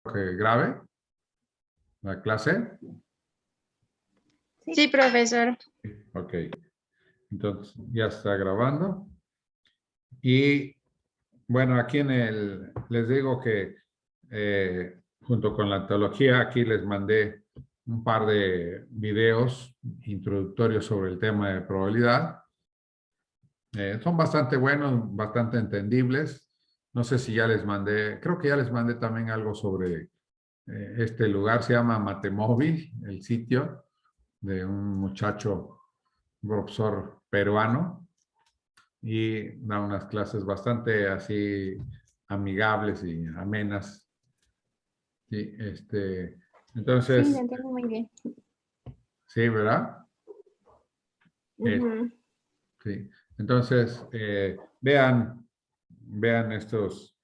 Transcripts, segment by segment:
que grabe la clase. Sí, profesor. Ok, entonces ya está grabando. Y bueno, aquí les digo que junto con la teología, aquí les mandé un par de videos introductorios sobre el tema de probabilidad. Son bastante buenos, bastante entendibles. No sé si ya les mandé, creo que ya les mandé también algo sobre este lugar, se llama Matemóvil, el sitio de un muchacho, un profesor peruano, y da unas clases bastante así amigables y amenas. Sí, Sí, lo entonces, entiendo muy bien. sí, ¿verdad? Sí. Entonces, vean estos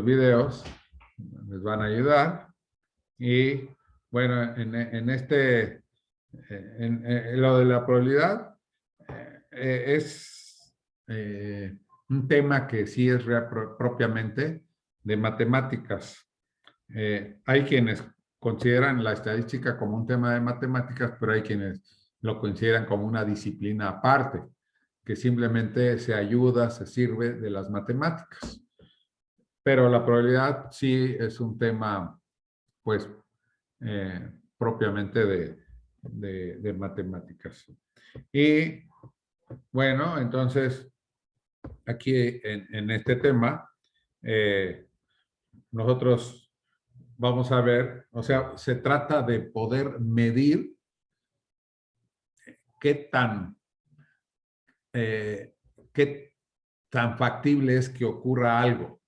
videos, les van a ayudar. Y bueno, en lo de la probabilidad, es un tema que sí es propiamente de matemáticas. Hay quienes consideran la estadística como un tema de matemáticas, pero hay quienes lo consideran como una disciplina aparte, que simplemente se ayuda, se sirve de las matemáticas. Pero la probabilidad sí es un tema, pues, propiamente de matemáticas. Y bueno, entonces, aquí en este tema, nosotros vamos a ver, o sea, se trata de poder medir qué tan, eh, qué tan factible es que ocurra algo.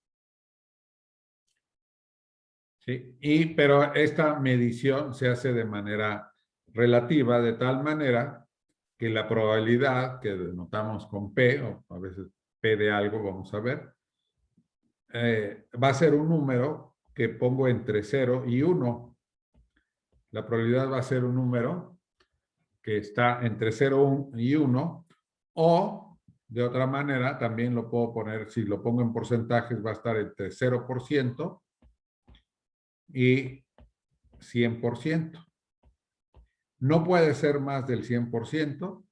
¿Sí? Pero esta medición se hace de manera relativa, de tal manera que la probabilidad que denotamos con P, o a veces P de algo, vamos a ver, va a ser un número que pongo entre 0 y 1. La probabilidad va a ser un número que está entre 0 y 1, o de otra manera también lo puedo poner, si lo pongo en porcentajes, va a estar entre 0% y 100%. No puede ser más del 100%,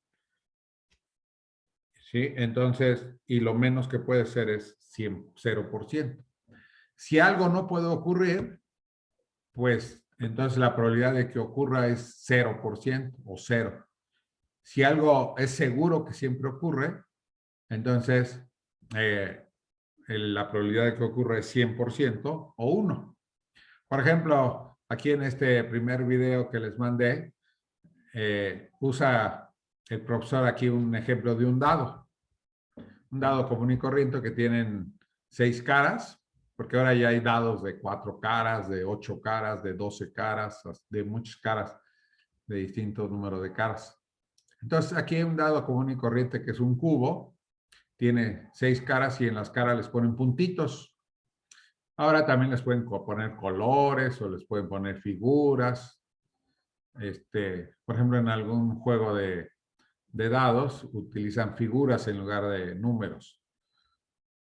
¿sí? Entonces, y lo menos que puede ser es 0%. Si algo no puede ocurrir, pues entonces la probabilidad de que ocurra es 0% o 0. Si algo es seguro que siempre ocurre, entonces la probabilidad de que ocurra es 100% o 1. Por ejemplo, aquí en este primer video que les mandé, usa el profesor aquí un ejemplo de un dado. Un dado común y corriente que tienen 6 caras, porque ahora ya hay dados de 4 caras, de 8 caras, de 12 caras, de muchas caras, de distintos números de caras. Entonces, aquí hay un dado común y corriente que es un cubo, tiene 6 caras y en las caras les ponen puntitos. Ahora también les pueden poner colores o les pueden poner figuras. Por ejemplo, en algún juego de dados utilizan figuras en lugar de números.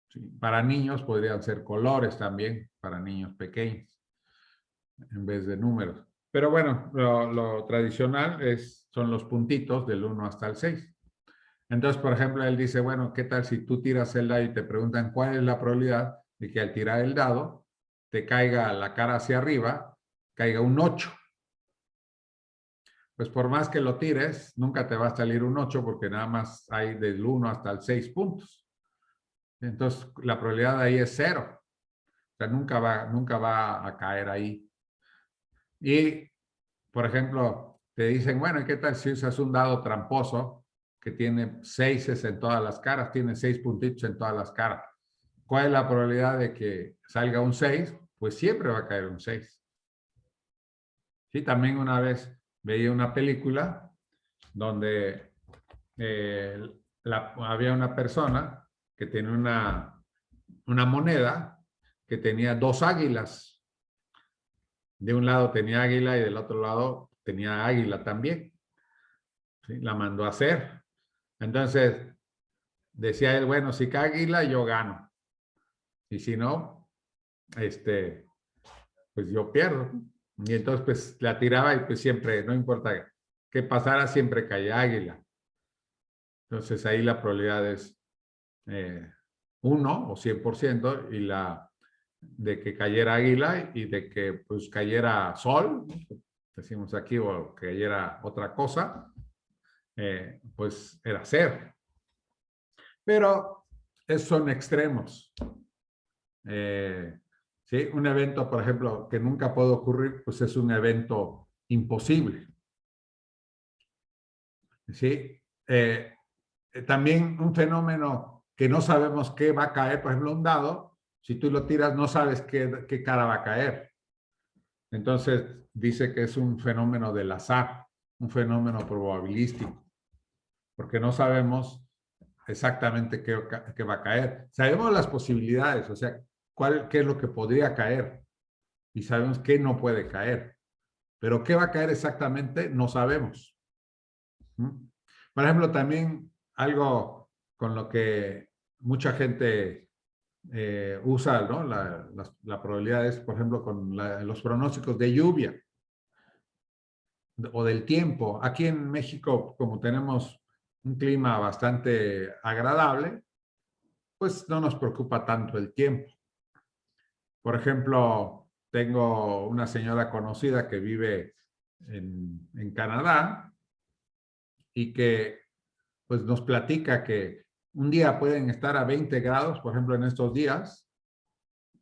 ¿Sí? Para niños podrían ser colores también, para niños pequeños, en vez de números. Pero bueno, lo tradicional son los puntitos del 1 hasta el 6. Entonces, por ejemplo, él dice, bueno, ¿qué tal si tú tiras el dado y te preguntan cuál es la probabilidad de que al tirar el dado te caiga la cara hacia arriba, caiga un 8? Pues por más que lo tires, nunca te va a salir un 8 porque nada más hay del 1 hasta el 6 puntos. Entonces, la probabilidad ahí es 0. O sea, nunca va a caer ahí. Y, por ejemplo, te dicen, bueno, ¿qué tal si usas un dado tramposo que tiene 6 en todas las caras, tiene 6 puntitos en todas las caras? ¿Cuál es la probabilidad de que salga un 6? Pues siempre va a caer un 6. Sí, también una vez veía una película donde había una persona que tenía una moneda que tenía 2 águilas. De un lado tenía águila y del otro lado tenía águila también. ¿Sí? La mandó a hacer. Entonces, decía él, bueno, si cae águila, yo gano. Y si no, pues yo pierdo. Y entonces pues la tiraba y pues siempre, no importa qué pasara, siempre caía águila. Entonces ahí la probabilidad es 1 o 100% y la de que cayera águila y de que pues cayera sol, decimos aquí, o que cayera otra cosa, pues era 0. Pero esos son extremos. ¿Sí? Un evento, por ejemplo, que nunca puede ocurrir, pues es un evento imposible. ¿Sí? También un fenómeno que no sabemos qué va a caer, por ejemplo, un dado, si tú lo tiras no sabes qué cara va a caer. Entonces dice que es un fenómeno del azar, un fenómeno probabilístico, porque no sabemos exactamente qué va a caer. Sabemos las posibilidades, o sea, qué es lo que podría caer y sabemos qué no puede caer, pero qué va a caer exactamente no sabemos. Por ejemplo, también algo con lo que mucha gente usa, ¿no? La probabilidad es, por ejemplo, con los pronósticos de lluvia o del tiempo. Aquí en México, como tenemos un clima bastante agradable, pues no nos preocupa tanto el tiempo. Por ejemplo, tengo una señora conocida que vive en Canadá y que pues nos platica que un día pueden estar a 20 grados, por ejemplo, en estos días,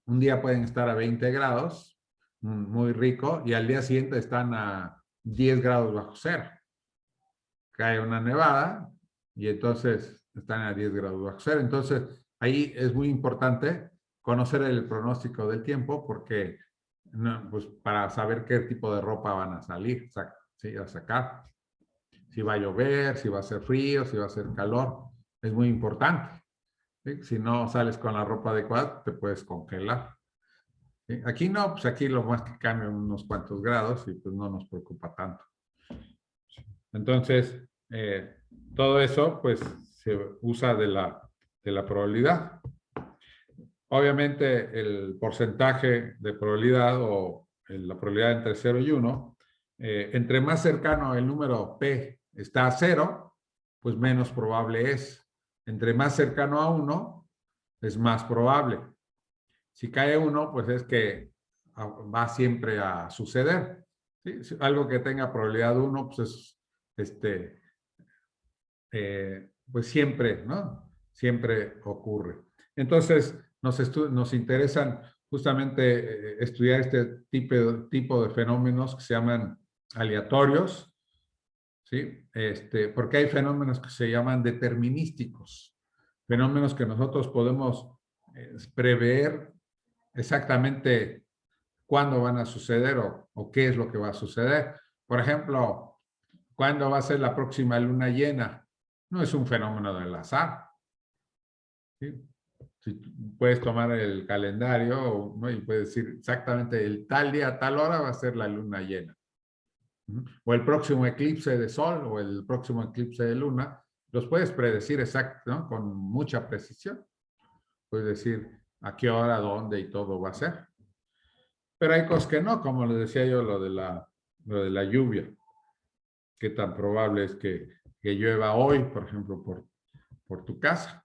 un día pueden estar a 20 grados, muy rico, y al día siguiente están a 10 grados bajo cero. Cae una nevada y entonces están a 10 grados bajo cero. Entonces, ahí es muy importante conocer el pronóstico del tiempo porque pues, para saber qué tipo de ropa van a salir, ¿sí? A sacar. Si va a llover, si va a hacer frío, si va a hacer calor. Es muy importante. ¿Sí? Si no sales con la ropa adecuada, te puedes congelar. ¿Sí? Aquí no, pues aquí lo más que cambian unos cuantos grados y pues no nos preocupa tanto. Entonces, todo eso pues se usa de la probabilidad. Obviamente el porcentaje de probabilidad o la probabilidad entre 0 y 1, entre más cercano el número P está a 0, pues menos probable es. Entre más cercano a 1, es más probable. Si cae 1, pues es que va siempre a suceder. ¿Sí? Algo que tenga probabilidad 1, pues es pues siempre, ¿no? Siempre ocurre. Entonces, nos interesan justamente estudiar este tipo de fenómenos que se llaman aleatorios, ¿sí? Porque hay fenómenos que se llaman determinísticos, fenómenos que nosotros podemos prever exactamente cuándo van a suceder o qué es lo que va a suceder. Por ejemplo, ¿cuándo va a ser la próxima luna llena? No es un fenómeno del azar. ¿Sí? Si puedes tomar el calendario, ¿no? Y puedes decir exactamente el tal día, tal hora va a ser la luna llena. O el próximo eclipse de sol o el próximo eclipse de luna, los puedes predecir exacto, ¿no? Con mucha precisión. Puedes decir a qué hora, dónde y todo va a ser. Pero hay cosas que no, como les decía yo, lo de la lluvia. Qué tan probable es que llueva hoy, por ejemplo, por tu casa.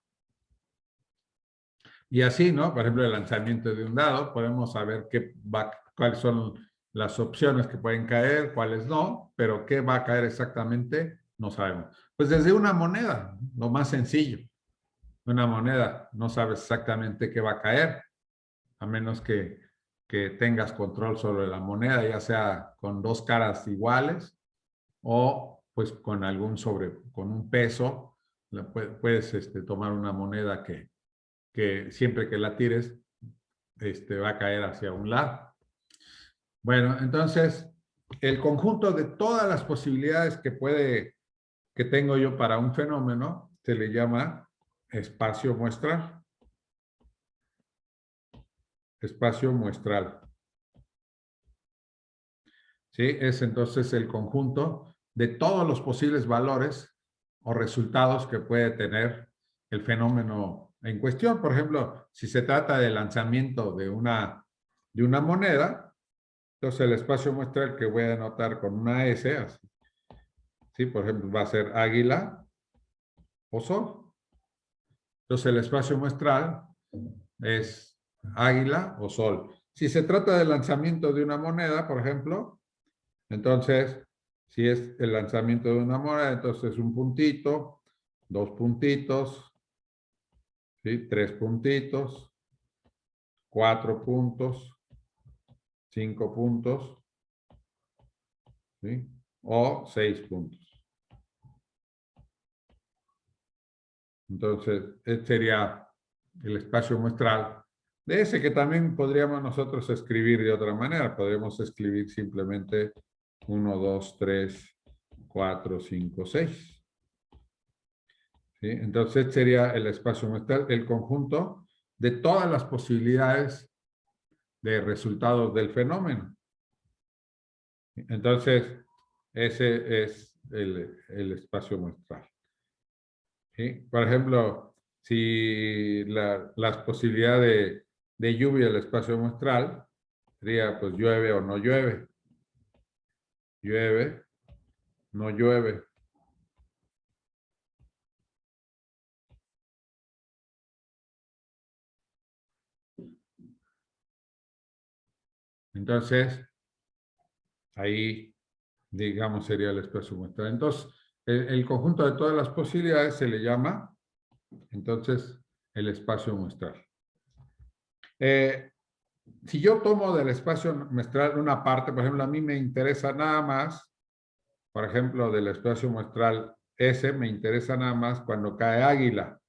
Y así, ¿no? Por ejemplo, el lanzamiento de un dado, podemos saber cuáles son las opciones que pueden caer, cuáles no, pero qué va a caer exactamente, no sabemos. Pues desde una moneda, lo más sencillo. Una moneda, no sabes exactamente qué va a caer, a menos que tengas control sobre la moneda, ya sea con dos caras iguales o pues con con un peso, puedes tomar una moneda que siempre que la tires, va a caer hacia un lado. Bueno, entonces, el conjunto de todas las posibilidades que tengo yo para un fenómeno se le llama espacio muestral. Espacio muestral. ¿Sí? Es entonces el conjunto de todos los posibles valores o resultados que puede tener el fenómeno en cuestión. Por ejemplo, si se trata del lanzamiento de una moneda, Entonces el espacio muestral que voy a anotar con una S, así, ¿sí? Por ejemplo, va a ser águila o sol. Entonces el espacio muestral es águila o sol. Si se trata del lanzamiento de una moneda, por ejemplo, entonces, si es el lanzamiento de una moneda, entonces un puntito, 2 puntitos, ¿sí? 3 puntitos, 4 puntos, 5 puntos, ¿sí? O 6 puntos. Entonces, este sería el espacio muestral de ese que también podríamos nosotros escribir de otra manera. Podríamos escribir simplemente 1, 2, 3, 4, 5, 6. ¿Sí? Entonces, este sería el espacio muestral, el conjunto de todas las posibilidades de resultados del fenómeno. Entonces, ese es el espacio muestral. ¿Sí? Por ejemplo, si las posibilidades de lluvia del espacio muestral sería pues llueve o no llueve. Llueve, no llueve. Entonces, ahí, digamos, sería el espacio muestral. Entonces, el conjunto de todas las posibilidades se le llama, entonces, el espacio muestral. Si yo tomo del espacio muestral una parte, por ejemplo, a mí me interesa nada más, por ejemplo, del espacio muestral S, me interesa nada más cuando cae águila.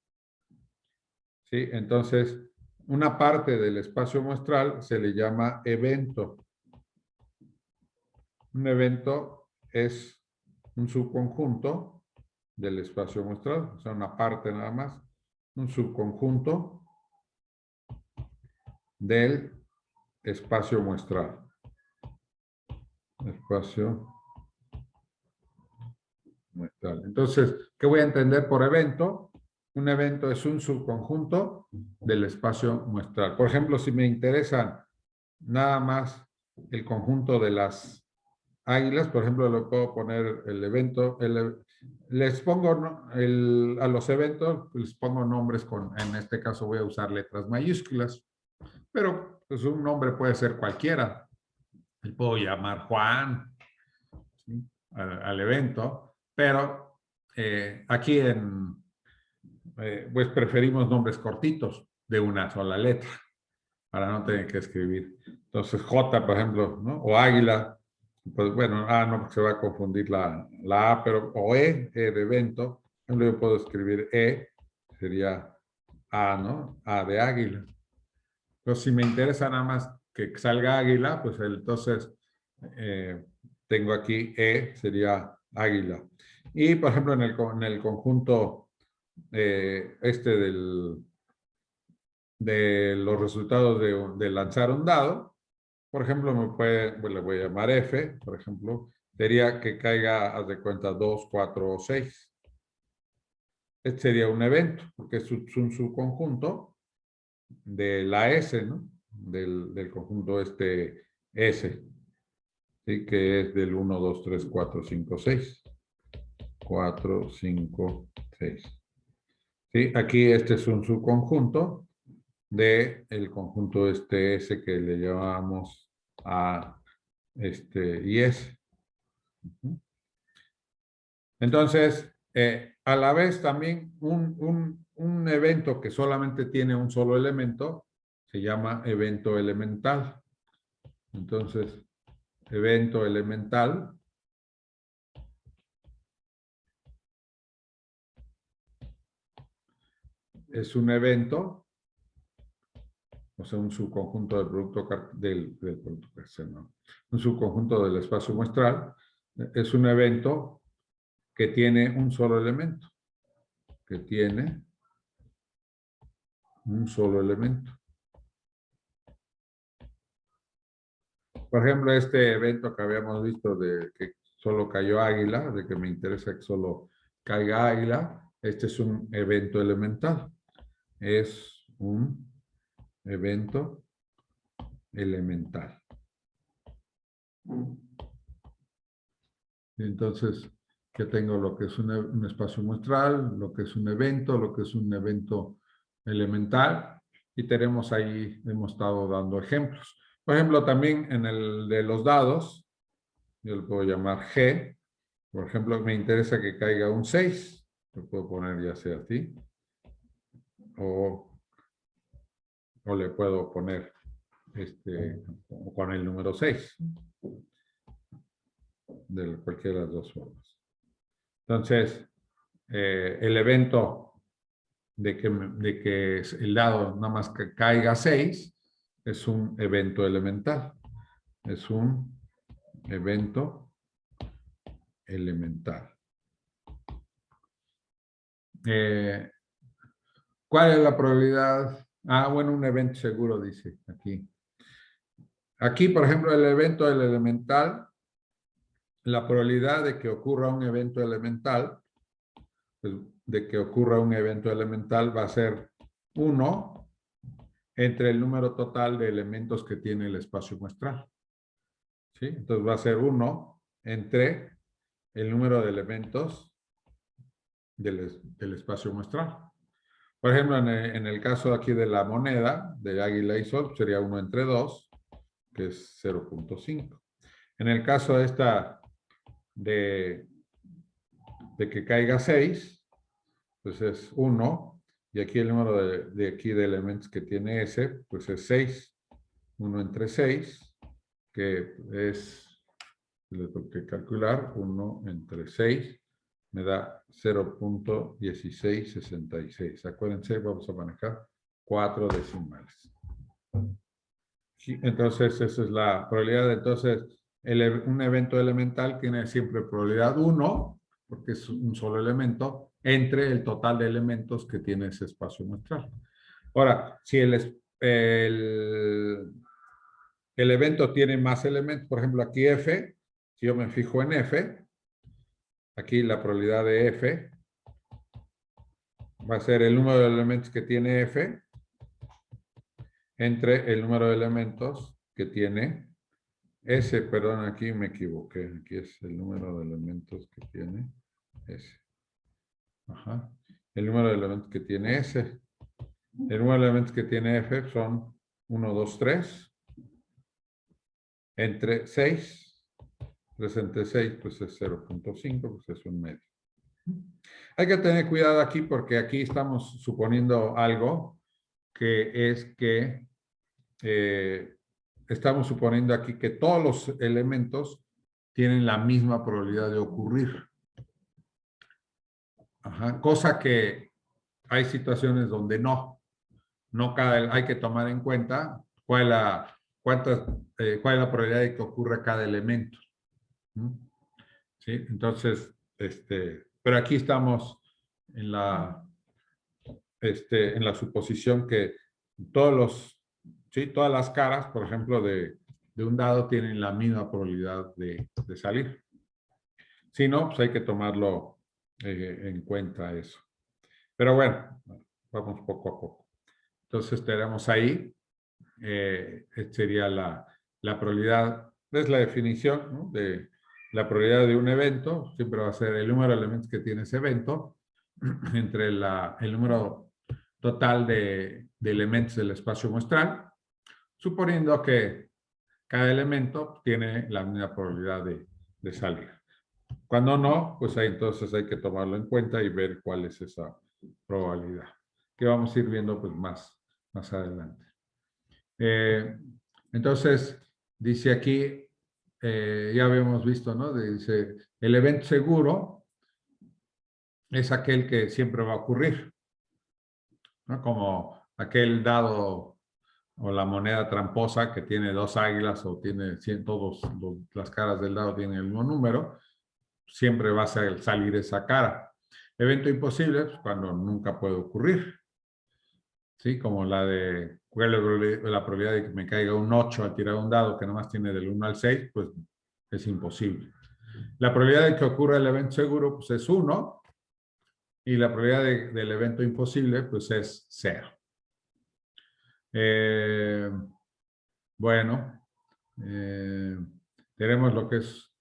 ¿Sí? Entonces, una parte del espacio muestral se le llama evento. Un evento es un subconjunto del espacio muestral, o sea, una parte nada más, un subconjunto del espacio muestral. Espacio muestral. Entonces, ¿qué voy a entender por evento? Un evento es un subconjunto del espacio muestral. Por ejemplo, si me interesan nada más el conjunto de las águilas, por ejemplo, le puedo poner el evento, les pongo a los eventos, les pongo nombres en este caso voy a usar letras mayúsculas, pero pues un nombre puede ser cualquiera. Le puedo llamar Juan, ¿sí? al evento, pero aquí pues preferimos nombres cortitos de una sola letra para no tener que escribir. Entonces J, por ejemplo, ¿no? O águila, pues bueno, A no se va a confundir la A, pero o E de evento. Por ejemplo, yo puedo escribir E, sería A, ¿no? A de águila. Entonces, si me interesa nada más que salga águila, pues entonces tengo aquí E, sería águila. Y, por ejemplo, en el conjunto de los resultados de lanzar un dado, por ejemplo, le voy a llamar F, por ejemplo, sería que caiga, haz de cuenta, 2, 4 o 6. Este sería un evento, porque es un subconjunto de la S, ¿no? Del conjunto este S, ¿sí? Que es del 1, 2, 3, 4, 5, 6. 4, 5, 6. ¿Sí? Aquí este es un subconjunto del conjunto este S que le llamamos A y S. Entonces, a la vez también un evento que solamente tiene un solo elemento se llama evento elemental. Entonces, evento elemental es un evento, o sea, un subconjunto del producto del producto cartesiano, un subconjunto del espacio muestral, es un evento que tiene un solo elemento, que tiene un solo elemento. Por ejemplo, este evento que habíamos visto de que solo cayó águila, de que me interesa que solo caiga águila, este es un evento elemental. Es un evento elemental. ¿Sí? Entonces, ya tengo lo que es un espacio muestral, lo que es un evento, lo que es un evento elemental, y tenemos ahí, hemos estado dando ejemplos. Por ejemplo, también en el de los dados, yo lo puedo llamar G. Por ejemplo, me interesa que caiga un 6. Lo puedo poner ya sea así. O le puedo poner con el número 6. De cualquiera de las dos formas. Entonces, el evento de que el dado nada más que caiga 6 es un evento elemental. Es un evento elemental. ¿Cuál es la probabilidad? Ah, bueno, un evento seguro, dice aquí. Aquí, por ejemplo, el evento del elemental, la probabilidad de que ocurra un evento elemental, pues, va a ser 1 entre el número total de elementos que tiene el espacio muestral. ¿Sí? Entonces va a ser 1 entre el número de elementos del espacio muestral. Por ejemplo, en el caso aquí de la moneda, de águila y sol, sería 1 entre 2, que es 0.5. En el caso de que caiga 6, pues es 1, y aquí el número de elementos que tiene S, pues es 6. 1 entre 6, que es, le tengo que calcular, 1 entre 6, me da 0.1666. Acuérdense, vamos a manejar 4 decimales. Entonces, esa es la probabilidad. Entonces, un evento elemental tiene siempre probabilidad 1, porque es un solo elemento, entre el total de elementos que tiene ese espacio muestral. Ahora, si el evento tiene más elementos, por ejemplo, aquí F, si yo me fijo en F, aquí la probabilidad de F va a ser el número de elementos que tiene F entre el número de elementos que tiene S. Perdón, aquí me equivoqué. Aquí es el número de elementos que tiene S. Ajá. El número de elementos que tiene S. El número de elementos que tiene F son 1, 2, 3. Entre 6. 3 entre 6, pues es 0.5, pues es un medio. Hay que tener cuidado aquí porque aquí estamos suponiendo algo que es que estamos suponiendo aquí que todos los elementos tienen la misma probabilidad de ocurrir. Ajá. Cosa que hay situaciones donde no. Hay que tomar en cuenta cuál es la probabilidad de que ocurra cada elemento. ¿Sí? Entonces, pero aquí estamos en la suposición que todas las caras, por ejemplo, de un dado tienen la misma probabilidad de salir. Si no, pues hay que tomarlo en cuenta eso. Pero bueno, vamos poco a poco. Entonces tenemos ahí, sería la probabilidad, es la definición, ¿no?, de la probabilidad de un evento, siempre va a ser el número de elementos que tiene ese evento, entre el número total de elementos del espacio muestral, suponiendo que cada elemento tiene la misma probabilidad de salir. Cuando no, pues ahí entonces hay que tomarlo en cuenta y ver cuál es esa probabilidad, que vamos a ir viendo pues más adelante. Entonces, dice aquí, ya habíamos visto, ¿no? Dice, el evento seguro es aquel que siempre va a ocurrir, ¿no? Como aquel dado o la moneda tramposa que tiene 2 águilas o tiene las caras del dado tienen el mismo número, siempre va a salir esa cara. Evento imposible, pues, cuando nunca puede ocurrir. ¿Sí? Como la probabilidad de que me caiga un 8 al tirar un dado que nomás tiene del 1 al 6, pues es imposible. La probabilidad de que ocurra el evento seguro, pues es 1, y la probabilidad del evento imposible, pues es 0. Bueno, tenemos lo que es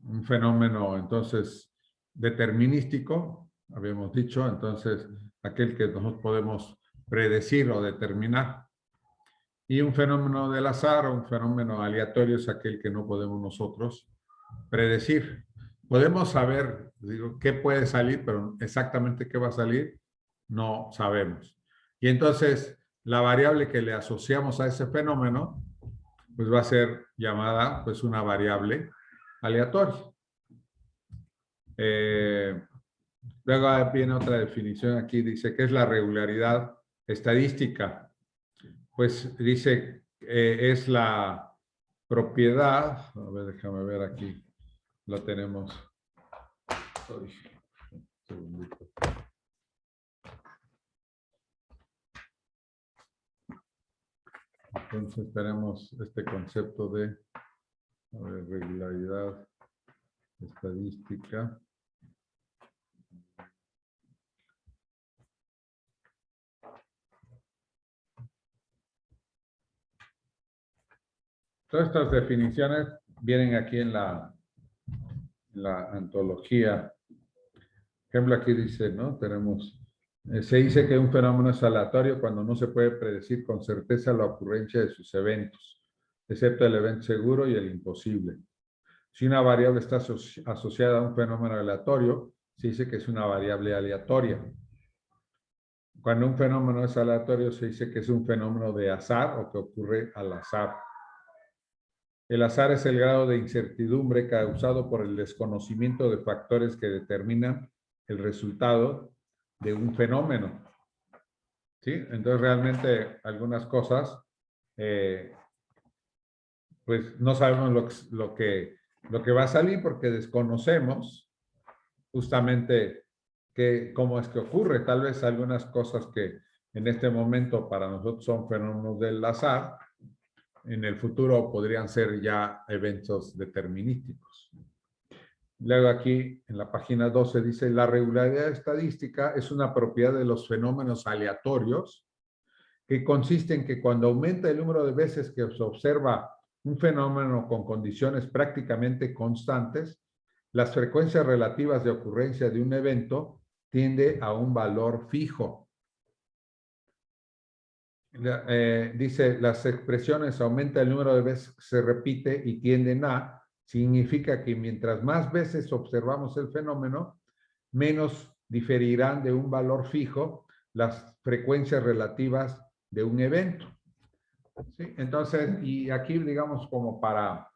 un fenómeno, entonces, determinístico, habíamos dicho, entonces, aquel que nosotros podemos predecir o determinar. Y un fenómeno del azar o un fenómeno aleatorio es aquel que no podemos nosotros predecir. Podemos saber, digo, qué puede salir, pero exactamente qué va a salir, no sabemos. Y entonces, la variable que le asociamos a ese fenómeno, pues va a ser llamada, pues, una variable aleatoria. Luego viene otra definición aquí, dice que es la regularidad estadística. Pues dice, es la propiedad, a ver, déjame ver aquí, lo tenemos. Uy, un segundito. Entonces tenemos este concepto de regularidad estadística. Todas estas definiciones vienen aquí en la antología. Por ejemplo, aquí dice, ¿no? Tenemos, se dice que un fenómeno es aleatorio cuando no se puede predecir con certeza la ocurrencia de sus eventos, excepto el evento seguro y el imposible. Si una variable está asociada a un fenómeno aleatorio, se dice que es una variable aleatoria. Cuando un fenómeno es aleatorio, se dice que es un fenómeno de azar o que ocurre al azar. El azar es el grado de incertidumbre causado por el desconocimiento de factores que determinan el resultado de un fenómeno. ¿Sí? Entonces, realmente, algunas cosas, pues no sabemos lo que va a salir porque desconocemos justamente cómo es que ocurre. Tal vez algunas cosas que en este momento para nosotros son fenómenos del azar, en el futuro podrían ser ya eventos determinísticos. Luego aquí en la página 12 dice, la regularidad estadística es una propiedad de los fenómenos aleatorios que consiste en que cuando aumenta el número de veces que se observa un fenómeno con condiciones prácticamente constantes, las frecuencias relativas de ocurrencia de un evento tiende a un valor fijo. Dice, las expresiones aumenta el número de veces que se repite y tienden a, significa que mientras más veces observamos el fenómeno, menos diferirán de un valor fijo las frecuencias relativas de un evento. ¿Sí? Entonces, y aquí digamos como para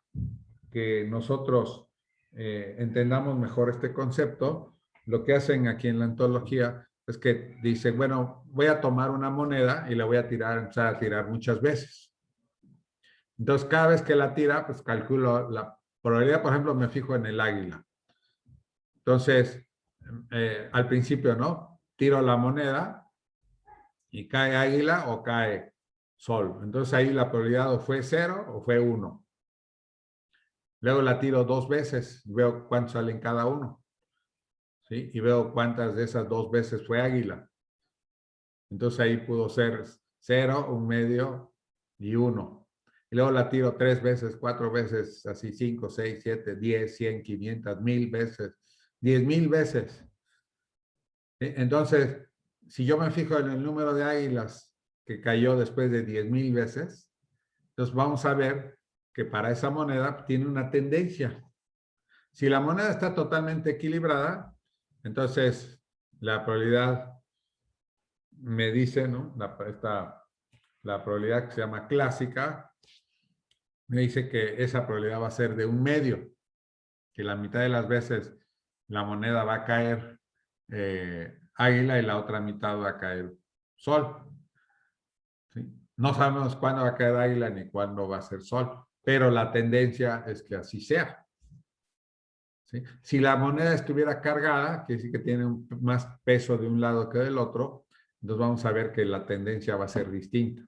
que nosotros entendamos mejor este concepto, lo que hacen aquí en la ontología es que dicen, bueno, voy a tomar una moneda y la voy a empezar a tirar muchas veces. Entonces, cada vez que la tira, pues calculo la probabilidad, por ejemplo, me fijo en el águila. Entonces, al principio, ¿no? Tiro la moneda y cae águila o cae sol. Entonces, ahí la probabilidad o fue 0 o fue 1. Luego la tiro 2 veces, veo cuántos salen cada uno. ¿Sí? Y veo cuántas de esas 2 veces fue águila. Entonces ahí pudo ser 0, 1 medio y 1. Y luego la tiro 3 veces, 4 veces, así 5, 6, 7, 10, 100, 500, 1000 veces, 10,000 veces. ¿Sí? Entonces, si yo me fijo en el número de águilas que cayó después de 10,000 veces, entonces vamos a ver que para esa moneda tiene una tendencia. Si la moneda está totalmente equilibrada, entonces la probabilidad me dice, ¿no? La probabilidad que se llama clásica, me dice que esa probabilidad va a ser de 1 medio, que la mitad de las veces la moneda va a caer águila y la otra mitad va a caer sol. ¿Sí? No sabemos cuándo va a caer águila ni cuándo va a ser sol, pero la tendencia es que así sea. ¿Sí? Si la moneda estuviera cargada, quiere decir que tiene más peso de un lado que del otro, entonces vamos a ver que la tendencia va a ser distinta.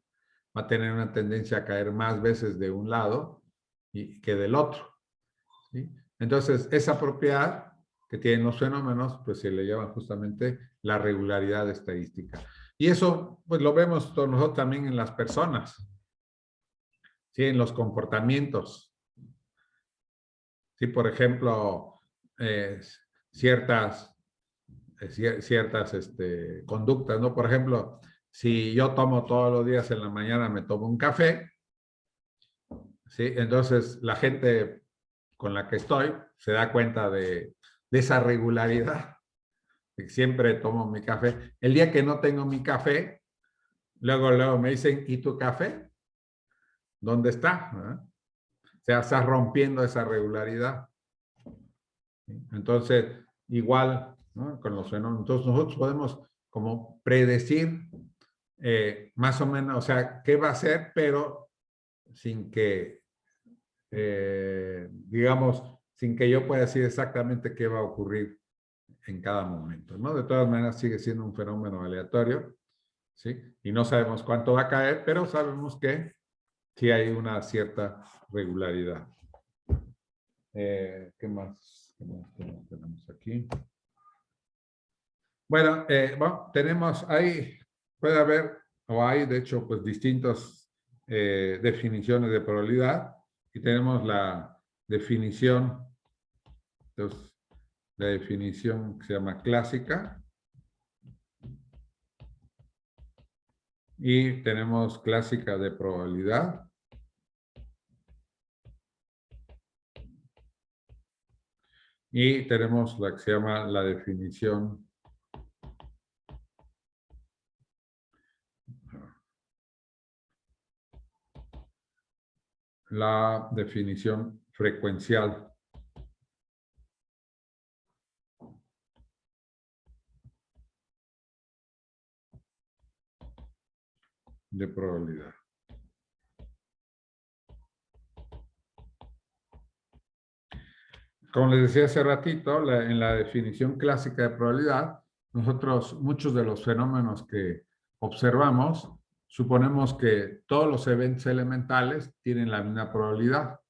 Va a tener una tendencia a caer más veces de un lado que del otro. ¿Sí? Entonces, esa propiedad que tienen los fenómenos, pues se le llama justamente la regularidad estadística. Y eso, pues lo vemos nosotros también en las personas, ¿sí? En los comportamientos. Sí, por ejemplo, ciertas conductas, ¿no? Por ejemplo, si yo tomo todos los días en la mañana, me tomo un café, ¿sí? Entonces la gente con la que estoy se da cuenta de esa regularidad, de que siempre tomo mi café. El día que no tengo mi café, luego me dicen, ¿y tu café? ¿Dónde está? O sea, estás rompiendo esa regularidad. Entonces, igual, ¿no? Con los fenómenos. Entonces, nosotros podemos como predecir más o menos, o sea, qué va a ser, pero sin que, digamos, sin que yo pueda decir exactamente qué va a ocurrir en cada momento, ¿no? De todas maneras, sigue siendo un fenómeno aleatorio, ¿sí? Y no sabemos cuánto va a caer, pero sabemos que sí hay una cierta regularidad. ¿Qué más? ¿Qué más tenemos aquí? Bueno, tenemos ahí, puede haber, o hay de hecho, pues distintas definiciones de probabilidad. Y tenemos la definición, entonces, la definición que se llama clásica. Y tenemos clásica de probabilidad. Y tenemos la que se llama la definición frecuencial de probabilidad. Como les decía hace ratito, en la definición clásica de probabilidad, nosotros, muchos de los fenómenos que observamos, suponemos que todos los eventos elementales tienen la misma probabilidad.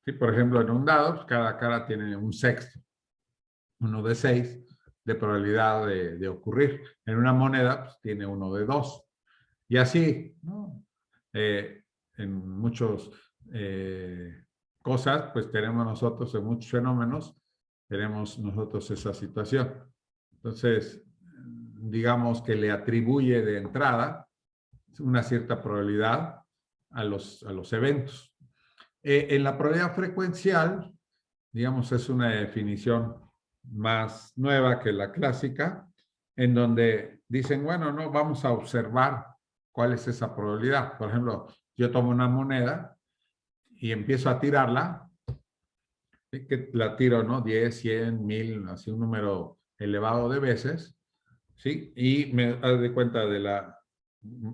¿Sí? Por ejemplo, en un dado, pues, cada cara tiene un sexto, 1 de 6 de probabilidad de ocurrir. En una moneda, pues, tiene 1 de 2. Y así, ¿no? En muchos cosas, pues tenemos nosotros, en muchos fenómenos, tenemos nosotros esa situación. Entonces, digamos que le atribuye de entrada una cierta probabilidad a los eventos. En la probabilidad frecuencial, digamos, es una definición más nueva que la clásica, en donde dicen, bueno, no, vamos a observar cuál es esa probabilidad. Por ejemplo, yo tomo una moneda y empiezo a tirarla, ¿sí? Que la tiro, ¿no? 10, 100, 1000, así un número elevado de veces, ¿sí? Y me haz de cuenta de la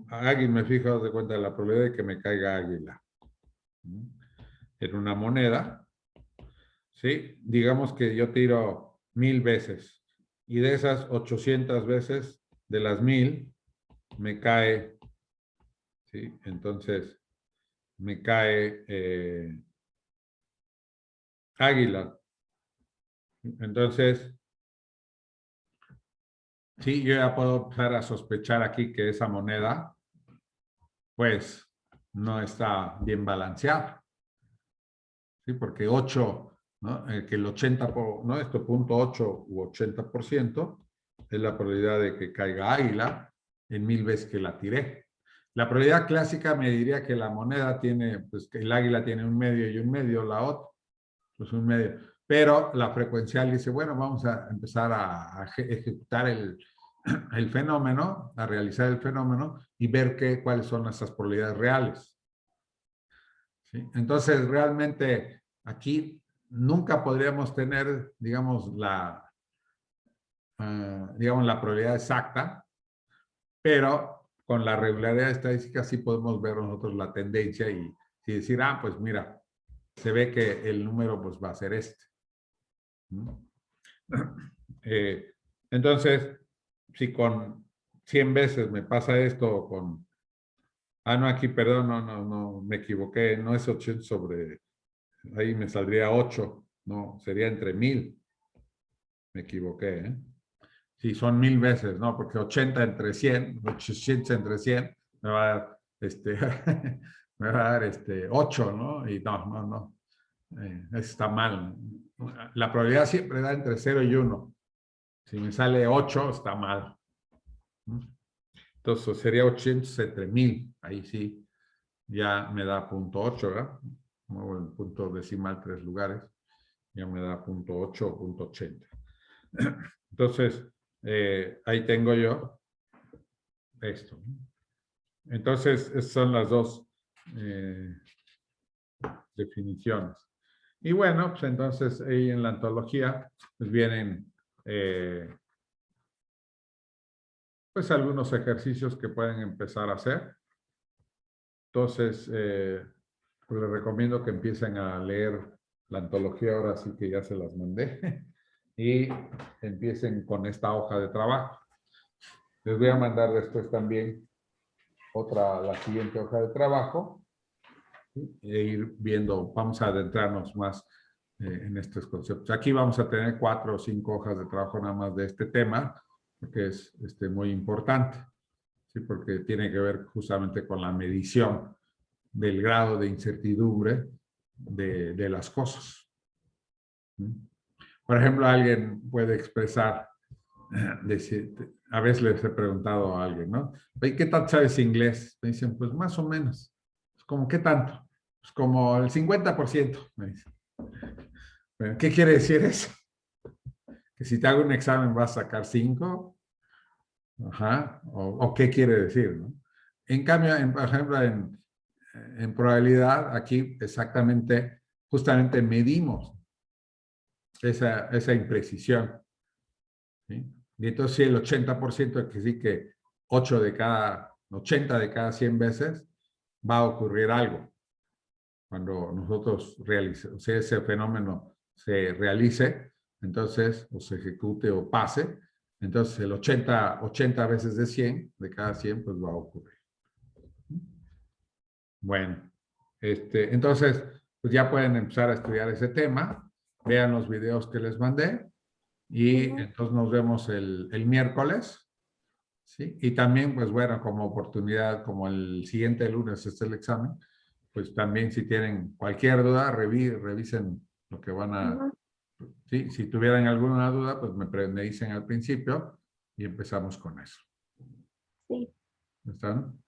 águila, me fijo, haz de cuenta de la probabilidad de que me caiga águila en una moneda, ¿sí? Digamos que yo tiro 1000 veces y de esas 800 veces, de las 1000, me cae, ¿sí? Entonces, me cae águila. Entonces, sí, yo ya puedo empezar a sospechar aquí que esa moneda, pues, no está bien balanceada. ¿Sí? Porque 8, ¿no? Que el 80, ¿no? Esto 0.8 u 80% es la probabilidad de que caiga águila en 1000 veces que la tiré. La probabilidad clásica me diría que la moneda tiene, pues que el águila tiene un medio y un medio, la otra, pues un medio. Pero la frecuencial dice, bueno, vamos a empezar a ejecutar el fenómeno, a realizar el fenómeno y ver cuáles son esas probabilidades reales. ¿Sí? Entonces, realmente aquí nunca podríamos tener, digamos, digamos, la probabilidad exacta, pero con la regularidad estadística sí podemos ver nosotros la tendencia y decir, ah, pues mira, se ve que el número pues va a ser este. Entonces, si con 100 veces me pasa esto con... Ah, no, aquí, perdón, no, me equivoqué. No es 80 sobre... Ahí me saldría 8. No, sería entre 1000. Me equivoqué, ¿eh? Sí, son 1000 veces, ¿no? Porque 80 entre 100, 800 entre 100, me va a dar, me va a dar 8, ¿no? Y no. Está mal. La probabilidad siempre da entre 0 y 1. Si me sale 8, está mal. Entonces sería 800 entre 1000. Ahí sí, ya me da 0.8, ¿verdad? Muevo el punto decimal 3 lugares. Ya me da 0.8 o 0.80. Entonces, ahí tengo yo esto. Entonces, esas son las dos definiciones. Y bueno, pues entonces ahí en la antología pues vienen pues algunos ejercicios que pueden empezar a hacer. Entonces, pues les recomiendo que empiecen a leer la antología, ahora sí que ya se las mandé, y empiecen con esta hoja de trabajo. Les voy a mandar después también la siguiente hoja de trabajo, e ir viendo, vamos a adentrarnos más en estos conceptos. Aquí vamos a tener 4 o 5 hojas de trabajo nada más de este tema, que es muy importante, ¿sí? Porque tiene que ver justamente con la medición del grado de incertidumbre de las cosas. Por ejemplo, alguien puede expresar, decir, a veces les he preguntado a alguien, ¿no? ¿Qué tanto sabes inglés? Me dicen, pues más o menos. ¿Cómo qué tanto? Pues como el 50%, me dicen. ¿Qué quiere decir eso? Que si te hago un examen vas a sacar 5. Ajá. O qué quiere decir, ¿no? En cambio, por ejemplo, en probabilidad, aquí exactamente, justamente medimos esa imprecisión, ¿sí? Y entonces, si el 80% que sí que 80 de cada 100 veces va a ocurrir algo. Cuando nosotros o sea, ese fenómeno se realice, entonces, o se ejecute o pase, entonces el 80 veces de 100, de cada 100, pues va a ocurrir. Bueno, entonces, pues ya pueden empezar a estudiar ese tema, vean los videos que les mandé y entonces nos vemos el miércoles, ¿sí? Y también, pues bueno, como oportunidad, como el siguiente lunes es el examen, pues también si tienen cualquier duda, revisen lo que van a... ¿sí? Si tuvieran alguna duda, pues me dicen al principio y empezamos con eso. Sí. ¿Están?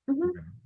Ujú. Bueno.